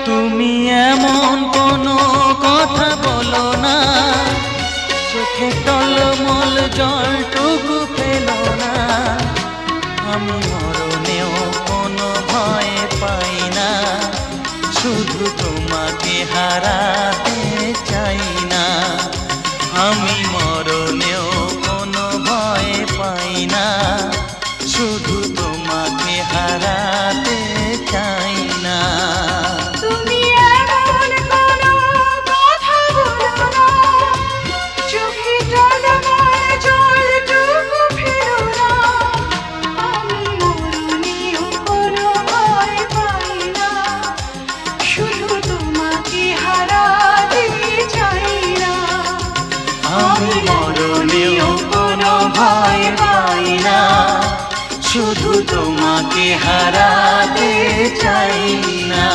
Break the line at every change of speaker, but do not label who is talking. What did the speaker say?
তুমি এমন কোনো কথা বলো না, চোখে টলমল জলটুকু ফেলো না। আমি মরণেও কোনো ভয় পাই না, শুধু তোমাকে হারাতে চাই না। আমি মরণেও কোনো ভয় পাই না, শুধু তোমাকে হারাতে চাই না।
তুমি এমন কোনো কথা বলো না, চোখে টলমল জলটুকু ফেলো না। আমি মরণেও কোনো ভয় পাই না, শুধু তোমাকে হারাতে চাই না।
আমি মরণেও কোনো ভয় পাই না, শুধু তোমাকে হারাতে চাই না।